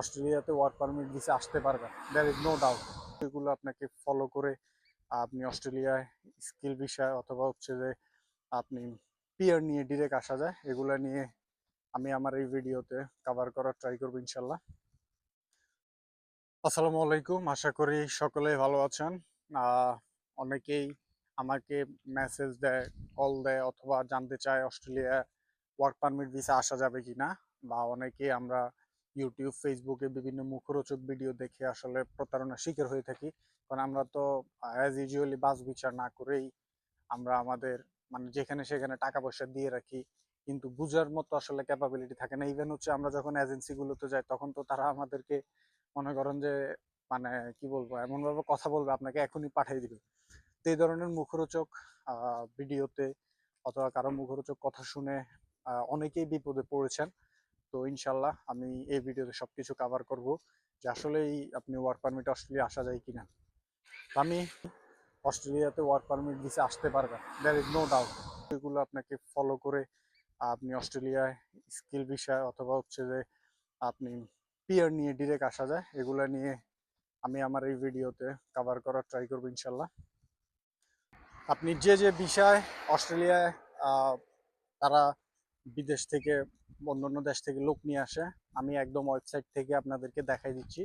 অস্ট্রেলিয়াতে work permit visa আসতে পারবেন, দ্যার ইজ নো ডাউট। এগুলো আপনাকে ফলো করে আপনি অস্ট্রেলিয়ায় স্কিল বিষয় অথবা হচ্ছে যে আপনি পিয়ার নিয়ে ডিরেক্ট আসা যায়, এগুলো নিয়ে আমি আমার এই ভিডিওতে কভার করার ট্রাই করবো ইনশাল্লাহ। আসসালামু আলাইকুম, আশা করি সকলে ভালো আছেন। অনেকেই আমাকে মেসেজ দেয়, কল দেয় অথবা জানতে চায় অস্ট্রেলিয়া ওয়ার্ক পারমিট ভিসা আসা যাবে কিনা, বা অনেকেই আমরা ইউটিউব ফেসবুকে বিভিন্ন মুখরোচক ভিডিও দেখে আসলে প্রতারণার শিকার হয়ে থাকি। কারণ আমরা তো অ্যাজ ইউজুয়ালি বাস বিচার না করেই আমরা আমাদের মানে যেখানে সেখানে টাকা পয়সা দিয়ে রাখি, কিন্তু বুঝার মতো আসলে ক্যাপাবিলিটি থাকে না। ইভেন হচ্ছে আমরা যখন এজেন্সিগুলোতে যাই তখন তো তারা আমাদেরকে মনে করেন যে মানে কি বলবো, এমন ভাবে কথা বলবে আপনাকে এখনই পাঠিয়ে দিবে। তো এই ধরনের মুখরোচক ভিডিওতে অথবা কারো মুখরোচক কথা শুনে অনেকেই বিপদে পড়েছেন। তো ইনশাল্লাহ আমি এই ভিডিওতে সবকিছু কভার করব যে আসলেই আপনি ওয়ার্ক পারমিট অস্ট্রেলিয়া আসা যায় কিনা। আমি অস্ট্রেলিয়াতে ওয়ার্ক পারমিট ভিসা আসতে পারবেন, দ্যার ইজ নো ডাউট। এগুলো আপনাকে ফলো করে আপনি অস্ট্রেলিয়ায় স্কিল বিষয় অথবা হচ্ছে যে আপনি পিয়ার নিয়ে ডিরেক্ট আসা যায়, এগুলো নিয়ে আমি আমার এই ভিডিওতে কভার করার ট্রাই করবো ইনশাল্লাহ। আপনি যে যে বিষয় অস্ট্রেলিয়ায় তারা বিদেশ থেকে অন্যান্য দেশ থেকে লোক নিয়ে আসে, আমি একদম ওয়েবসাইট থেকে আপনাদেরকে দেখাই দিচ্ছি।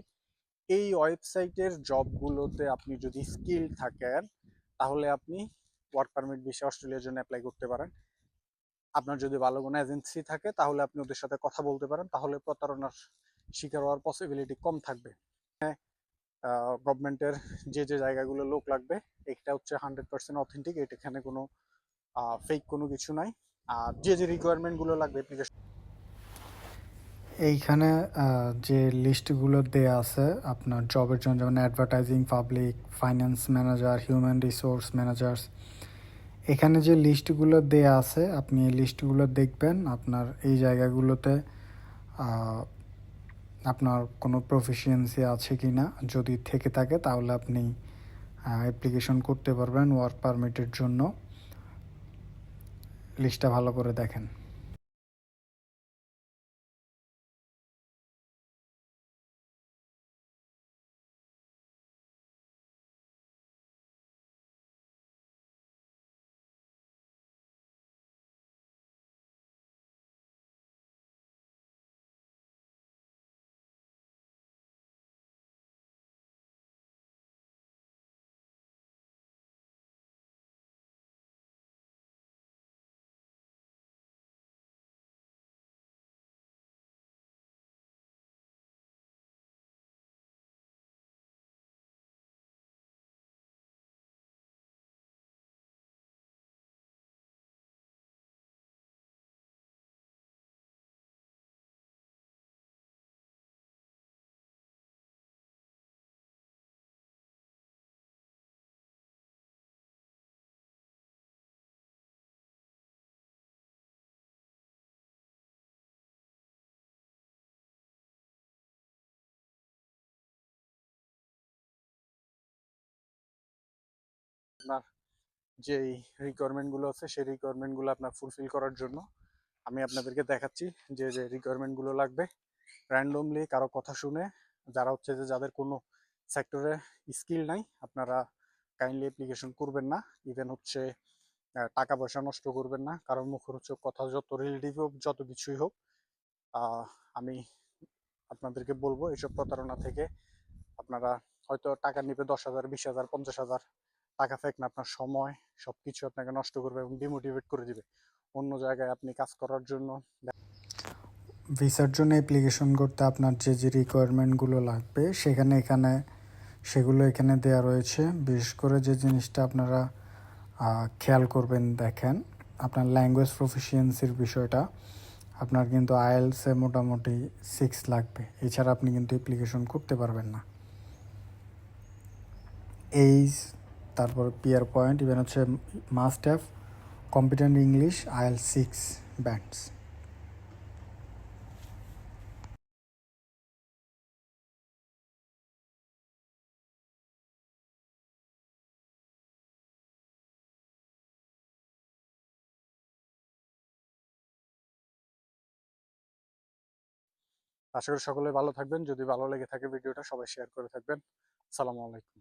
এই ওয়েবসাইটের জবগুলোতে আপনি যদি স্কিল থাকেন তাহলে আপনি ওয়ার্ক পারমিট ভিসা অস্ট্রেলিয়ার জন্য অ্যাপ্লাই করতে পারেন। আপনার যদি ভালো কোনো এজেন্সি থাকে তাহলে আপনি ওদের সাথে কথা বলতে পারেন, তাহলে প্রতারণার শিকার হওয়ার পসিবিলিটি কম থাকবে। গভর্নমেন্টের যে যে জায়গাগুলো লোক লাগবে এটা হচ্ছে 100% অথেন্টিক, এটা এখানে কোনো ফেক কোনো কিছু নাই। আর যে যে রিকোয়ারমেন্টগুলো লাগবে অ্যাপ্লিকেশন এইখানে যে লিস্টগুলো দেয়া আছে আপনার জবের জন্য, যেমন advertising, public, finance manager, human resource managers, এখানে যে লিস্টগুলো দেয়া আছে আপনি এই লিস্টগুলো দেখবেন। আপনার এই জায়গাগুলোতে আপনার কোনো প্রফিসিয়েন্সি আছে কি না, যদি থেকে থাকে তাহলে আপনি অ্যাপ্লিকেশন করতে পারবেন ওয়ার্ক পারমিটের জন্য। লিস্টটা ভালো করে দেখেন। আপনার যেই রিকোয়ারমেন্টগুলো আছে সেই রিকোয়ারমেন্টগুলো আপনার ফুলফিল করার জন্য আমি আপনাদেরকে দেখাচ্ছি যে যে রিকোয়ারমেন্টগুলো লাগবে। র্যান্ডমলি কারো কথা শুনে যারা হচ্ছে যে যাদের কোনো সেক্টরে স্কিল নাই, আপনারা কাইন্ডলি অ্যাপ্লিকেশন করবেন না। ইভেন হচ্ছে টাকা পয়সা নষ্ট করবেন না, কারণ মুখরোচক কথা যত রিলেটিভ হোক যত কিছুই হোক, আমি আপনাদেরকে বলবো এইসব প্রতারণা থেকে আপনারা হয়তো টাকা নিবে 10,000, 20,000, 50,000 টাকা ফেক না, আপনার সময় সবকিছু আপনাকে নষ্ট করবে এবং ডিমোটিভেট করে দিবে অন্য জায়গায় আপনি কাজ করার জন্য। ভিসার জন্য অ্যাপ্লিকেশন করতে আপনার যে যে রিকোয়ারমেন্টগুলো লাগবে সেগুলো এখানে দেওয়া রয়েছে। বিশেষ করে যে জিনিসটা আপনারা খেয়াল করবেন, দেখেন আপনার ল্যাঙ্গুয়েজ প্রফিসিয়েন্সির বিষয়টা। আপনার কিন্তু আইএলসে মোটামুটি 6 লাগবে, এছাড়া আপনি কিন্তু অ্যাপ্লিকেশন করতে পারবেন না। এইজ, তারপর পিয়ার পয়েন্ট, ইভেন হচ্ছে must have competent English IELTS 6 bands. আশা করি সকলে ভালো থাকবেন। যদি ভালো লেগে থাকে ভিডিওটা সবাই শেয়ার করে থাকবেন। আসসালামু আলাইকুম।